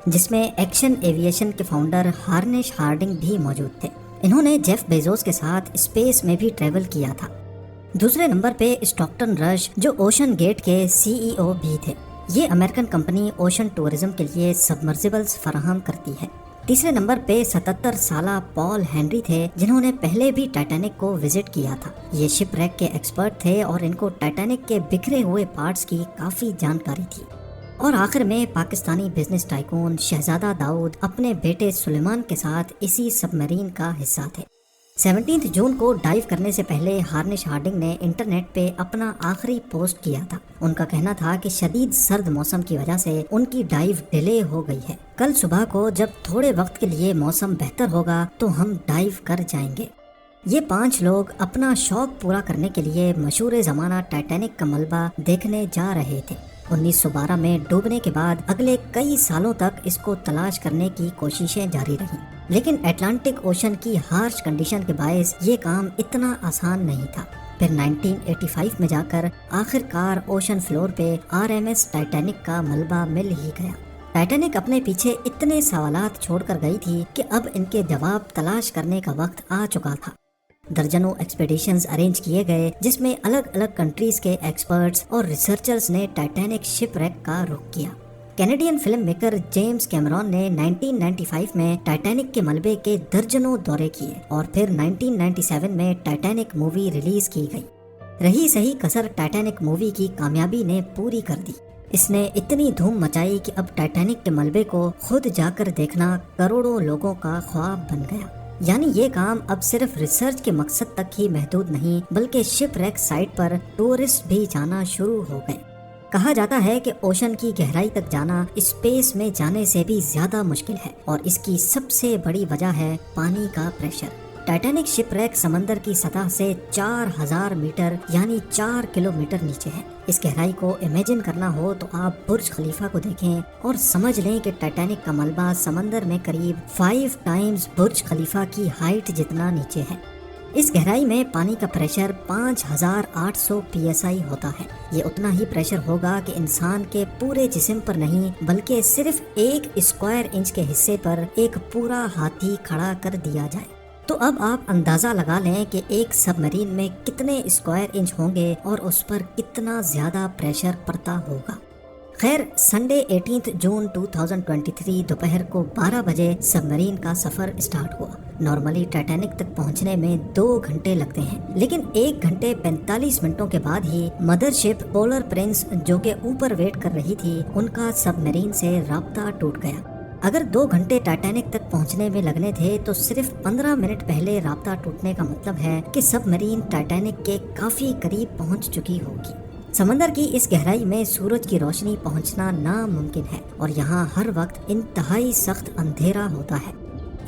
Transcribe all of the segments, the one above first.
جس میں action aviation کے فاؤنڈر ہارنش ہارڈنگ بھی موجود تھے۔ انہوں نے جیف بیزوس کے ساتھ اسپیس میں بھی ٹریول کیا تھا۔ دوسرے نمبر پہ اسٹاکٹن رش، جو اوشن گیٹ کے CEO بھی تھے۔ یہ امریکن کمپنی اوشن ٹورزم کے لیے سبمرسیبلز فراہم کرتی ہے۔ تیسرے نمبر پہ 77 سالہ پال ہینری تھے، جنہوں نے پہلے بھی ٹائٹینک کو وزٹ کیا تھا۔ یہ شپ ریک کے ایکسپرٹ تھے اور ان کو ٹائٹینک کے بکھرے ہوئے پارٹس کی کافی جانکاری تھی۔ اور آخر میں پاکستانی بزنس ٹائکون شہزادہ داؤد اپنے بیٹے سلیمان کے ساتھ اسی سب مرین کا حصہ تھے۔ 17 جون کو ڈائیو کرنے سے پہلے ہارنش ہارڈنگ نے انٹرنیٹ پہ اپنا آخری پوسٹ کیا تھا۔ ان کا کہنا تھا کہ شدید سرد موسم کی وجہ سے ان کی ڈائیو ڈیلے ہو گئی ہے۔ کل صبح کو جب تھوڑے وقت کے لیے موسم بہتر ہوگا تو ہم ڈائیو کر جائیں گے۔ یہ 5 لوگ اپنا شوق پورا کرنے کے لیے مشہور زمانہ ٹائٹینک کا ملبہ دیکھنے جا رہے تھے۔ 1912 میں ڈوبنے کے بعد اگلے کئی سالوں تک اس کو تلاش کرنے کی کوششیں جاری رہیں، لیکن اٹلانٹک اوشن کی ہارش کنڈیشن کے باعث یہ کام اتنا آسان نہیں تھا۔ پھر 1985 میں جا کر آخر کار اوشن فلور پہ RMS ٹائٹینک کا ملبہ مل ہی گیا۔ ٹائٹینک اپنے پیچھے اتنے سوالات چھوڑ کر گئی تھی کہ اب ان کے جواب تلاش کرنے کا وقت آ چکا تھا۔ درجنوں ایکسپیڈیشنز ارینج کیے گئے، جس میں الگ الگ کنٹریز کے ایکسپرٹس اور ریسرچرز نے ٹائٹینک شپ ریک کا رخ کیا۔ Canadian film maker James Cameron نے 1995 میں ٹائٹینک کے ملبے کے درجنوں دورے کیے اور پھر 1997 میں ٹائٹینک مووی ریلیز کی گئی۔ رہی صحیح کسر ٹائٹینک مووی کی کامیابی نے پوری کر دی۔ اس نے اتنی دھوم مچائی کہ اب ٹائٹینک کے ملبے کو خود جا کر دیکھنا کروڑوں لوگوں کا خواب بن گیا۔ یعنی یہ کام اب صرف ریسرچ کے مقصد تک ہی محدود نہیں، بلکہ شپ ریک سائٹ پر ٹورسٹ بھی جانا شروع ہو گئے۔ کہا جاتا ہے کہ اوشن کی گہرائی تک جانا اسپیس میں جانے سے بھی زیادہ مشکل ہے، اور اس کی سب سے بڑی وجہ ہے پانی کا پریشر۔ ٹائٹینک شپ ریک سمندر کی سطح سے 4000 میٹر یعنی 4 کلومیٹر نیچے ہے۔ اس گہرائی کو امیجن کرنا ہو تو آپ برج خلیفہ کو دیکھیں اور سمجھ لیں کہ ٹائٹینک کا ملبہ سمندر میں قریب 5 ٹائمز برج خلیفہ کی ہائٹ جتنا نیچے ہے۔ اس گہرائی میں پانی کا پریشر 5800 PSI ہوتا ہے۔ یہ اتنا ہی پریشر ہوگا کہ انسان کے پورے جسم پر نہیں، بلکہ صرف 1 اسکوائر انچ کے حصے پر ایک پورا ہاتھی کھڑا کر دیا جائے۔ تو اب آپ اندازہ لگا لیں کہ ایک سب مرین میں کتنے اسکوائر انچ ہوں گے اور اس پر کتنا زیادہ پریشر پڑتا ہوگا۔ خیر، سنڈے 18 جون 2023 دوپہر کو 12 بجے سب مرین کا سفر اسٹارٹ ہوا۔ نارملی ٹائٹینک تک پہنچنے میں 2 گھنٹے لگتے ہیں، لیکن 1 گھنٹے 45 منٹوں کے بعد ہی مدر شپ پولر پرنس، جو کہ اوپر ویٹ کر رہی تھی، ان کا سب مرین سے رابطہ ٹوٹ گیا۔ اگر 2 گھنٹے ٹائٹینک تک پہنچنے میں لگنے تھے تو صرف 15 منٹ پہلے رابطہ ٹوٹنے کا مطلب ہے کہ سب مرین ٹائٹینک کے کافی قریب پہنچ چکی ہوگی۔ سمندر کی اس گہرائی میں سورج کی روشنی پہنچنا ناممکن ہے، اور یہاں ہر وقت انتہائی سخت اندھیرا ہوتا ہے۔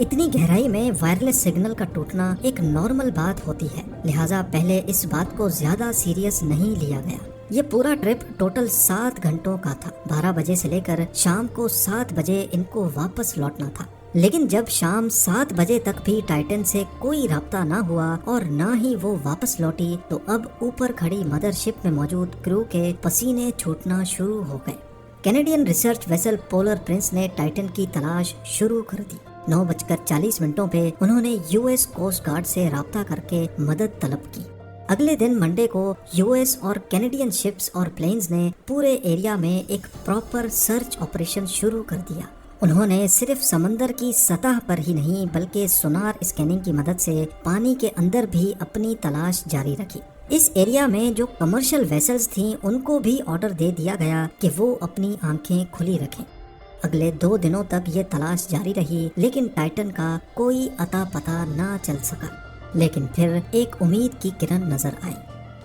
اتنی گہرائی میں وائرلیس سگنل کا ٹوٹنا ایک نارمل بات ہوتی ہے، لہٰذا پہلے اس بات کو زیادہ سیریس نہیں لیا گیا۔ یہ پورا ٹرپ ٹوٹل 7 گھنٹوں کا تھا۔ 12 بجے سے لے کر شام کو 7 بجے ان کو واپس لوٹنا تھا، لیکن جب شام 7 بجے تک بھی ٹائٹن سے کوئی رابطہ نہ ہوا اور نہ ہی وہ واپس لوٹی، تو اب اوپر کھڑی مدر شپ میں موجود کرو کے پسینے چھوٹنا شروع ہو گئے۔ Canadian research vessel polar prince نے ٹائٹن کی تلاش شروع کر دی۔ 9:40 پہ انہوں نے US کوسٹ گارڈ سے رابطہ کر کے مدد طلب کی۔ اگلے دن منڈے کو US اور کینیڈین شپس اور پلینز نے پورے ایریا میں ایک پراپر سرچ آپریشن شروع کر دیا۔ انہوں نے صرف سمندر کی سطح پر ہی نہیں، بلکہ سونار اسکیننگ کی مدد سے پانی کے اندر بھی اپنی تلاش جاری رکھی۔ اس ایریا میں جو کمرشل ویسلز تھیں، ان کو بھی آرڈر دے دیا گیا کہ وہ اپنی آنکھیں کھلی رکھیں۔ اگلے 2 دنوں تک یہ تلاش جاری رہی، لیکن ٹائٹن کا کوئی اتا پتہ نہ چل سکا۔ لیکن پھر ایک امید کی کرن نظر آئی۔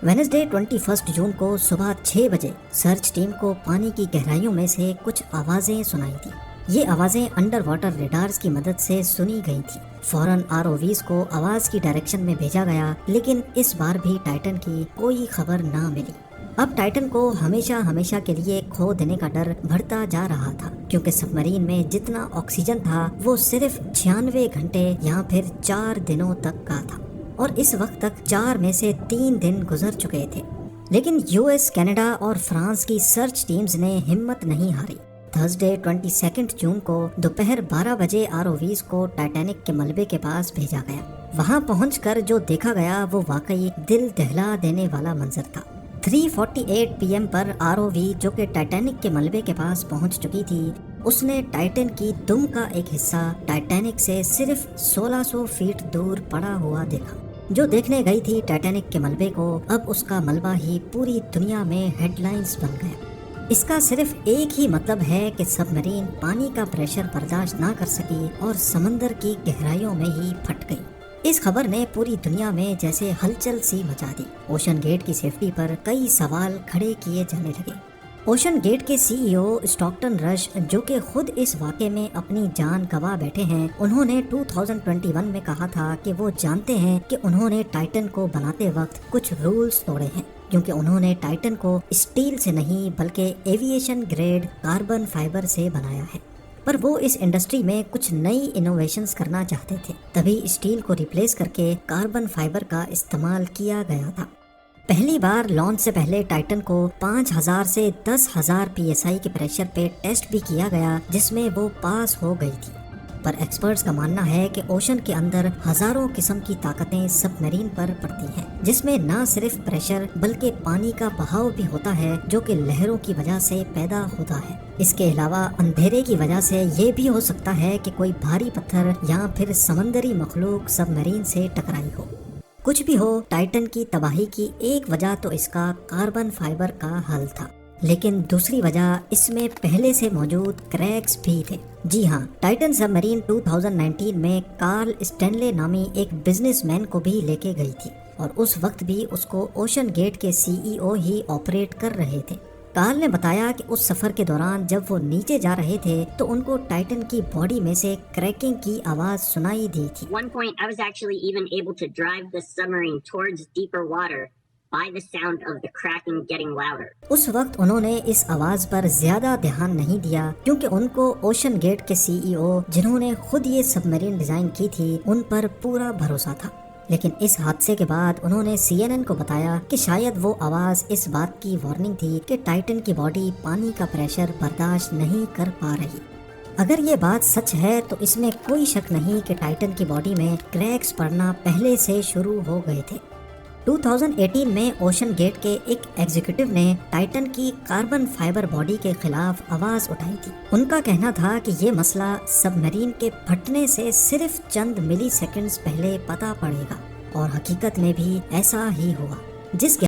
وینسڈے 21 جون کو صبح 6 بجے سرچ ٹیم کو پانی کی گہرائیوں میں سے کچھ آوازیں سنائی تھی۔ یہ آوازیں انڈر واٹر ریڈارز کی مدد سے سنی گئی تھی۔ فوراً ROVs کو آواز کی ڈائریکشن میں بھیجا گیا، لیکن اس بار بھی ٹائٹن کی کوئی خبر نہ ملی۔ اب ٹائٹن کو ہمیشہ کے لیے کھو دینے کا ڈر بڑھتا جا رہا تھا، کیونکہ سب مرین میں جتنا آکسیجن تھا وہ صرف 96 گھنٹے یا پھر 4 دنوں تک کا تھا، اور اس وقت تک 4 میں سے 3 دن گزر چکے تھے۔ لیکن US، کینیڈا اور فرانس کی سرچ ٹیمز نے ہمت نہیں ہاری۔ تھرسڈے 22 جون کو دوپہر 12 بجے ROVs کو ٹائٹینک کے ملبے کے پاس بھیجا گیا۔ وہاں پہنچ کر جو دیکھا گیا وہ واقعی دل دہلا دینے والا منظر تھا۔ 3:48 PM پر ROV جو کہ ٹائٹینک کے ملبے کے پاس پہنچ چکی تھی، اس نے ٹائٹن کی دم کا ایک حصہ ٹائٹینک سے صرف 1600 فیٹ دور پڑا ہوا دیکھا۔ جو دیکھنے گئی تھی ٹائٹینک کے ملبے کو، اب اس کا ملبہ ہی پوری دنیا میں ہیڈ لائنز بن گیا۔ اس کا صرف ایک ہی مطلب ہے کہ سب مرین پانی کا پریشر برداشت نہ کر سکی اور سمندر کی گہرائیوں میں ہی پھٹ گئی۔ اس خبر نے پوری دنیا میں جیسے ہلچل سی مچا دی۔ اوشن گیٹ کی سیفٹی پر کئی سوال کھڑے کیے جانے لگے۔ اوشن گیٹ کے CEO اسٹاکٹن رش، جو کہ خود اس واقعے میں اپنی جان گنوا بیٹھے ہیں، انہوں نے 2021 میں کہا تھا کہ وہ جانتے ہیں کہ انہوں نے ٹائٹن کو بناتے وقت کچھ رولز توڑے ہیں، کیونکہ انہوں نے ٹائٹن کو اسٹیل سے نہیں بلکہ ایویشن گریڈ کاربن فائبر سے بنایا ہے۔ پر وہ اس انڈسٹری میں کچھ نئی انوویشنز کرنا چاہتے تھے، تبھی اسٹیل کو ریپلیس کر کے کاربن فائبر کا استعمال کیا گیا تھا۔ پہلی بار لانچ سے پہلے ٹائٹن کو 5000 سے 10,000 PSI کے پریشر پہ ٹیسٹ بھی کیا گیا، جس میں وہ پاس ہو گئی تھی۔ پر ایکسپرٹس کا ماننا ہے کہ اوشن کے اندر ہزاروں قسم کی طاقتیں سب میرین پر پڑتی ہیں، جس میں نہ صرف پریشر بلکہ پانی کا بہاؤ بھی ہوتا ہے، جو کہ لہروں کی وجہ سے پیدا ہوتا ہے۔ اس کے علاوہ اندھیرے کی وجہ سے یہ بھی ہو سکتا ہے کہ کوئی بھاری پتھر یا پھر سمندری مخلوق سب میرین سے ٹکرائی ہو۔ کچھ بھی ہو، ٹائٹن کی تباہی کی ایک وجہ تو اس کا کاربن فائبر کا حل تھا، لیکن دوسری وجہ اس میں پہلے سے موجود کریکس بھی تھے۔ جی ہاں، ٹائٹن سب مرین 2019 میں کارل اسٹینلے نامی ایک بزنس مین کو بھی لے کے گئی تھی، اور اس وقت بھی اس کو اوشن گیٹ کے CEO ہی آپریٹ کر رہے تھے۔ کارل نے بتایا کہ اس سفر کے دوران جب وہ نیچے جا رہے تھے تو ان کو ٹائٹن کی باڈی میں سے کریکنگ کی آواز سنائی دی تھی۔ One point I was actually even able to drive the submarine towards deeper water by the sound of the cracking getting louder. اس وقت انہوں نے اس آواز پر زیادہ دھیان نہیں دیا، کیونکہ ان کو اوشن گیٹ کے CEO جنہوں نے خود یہ سب مرین ڈیزائن کی تھی ان پر پورا بھروسہ تھا۔ لیکن اس حادثے کے بعد انہوں نے CNN کو بتایا کہ شاید وہ آواز اس بات کی وارننگ تھی کہ ٹائٹن کی باڈی پانی کا پریشر برداشت نہیں کر پا رہی۔ اگر یہ بات سچ ہے تو اس میں کوئی شک نہیں کہ ٹائٹن کی باڈی میں کریکس پڑنا پہلے سے شروع ہو گئے تھے۔ 2018 میں اوشن گیٹ کے ایک ایگزیکٹو نے ٹائٹن کی کاربن فائبر باڈی کے خلاف آواز اٹھائی تھی۔ ان کا کہنا تھا کہ یہ مسئلہ سب مرین کے پھٹنے سے صرف چند ملی سیکنڈز پہلے پتہ پڑے گا، اور حقیقت میں بھی ایسا ہی ہوا۔ جس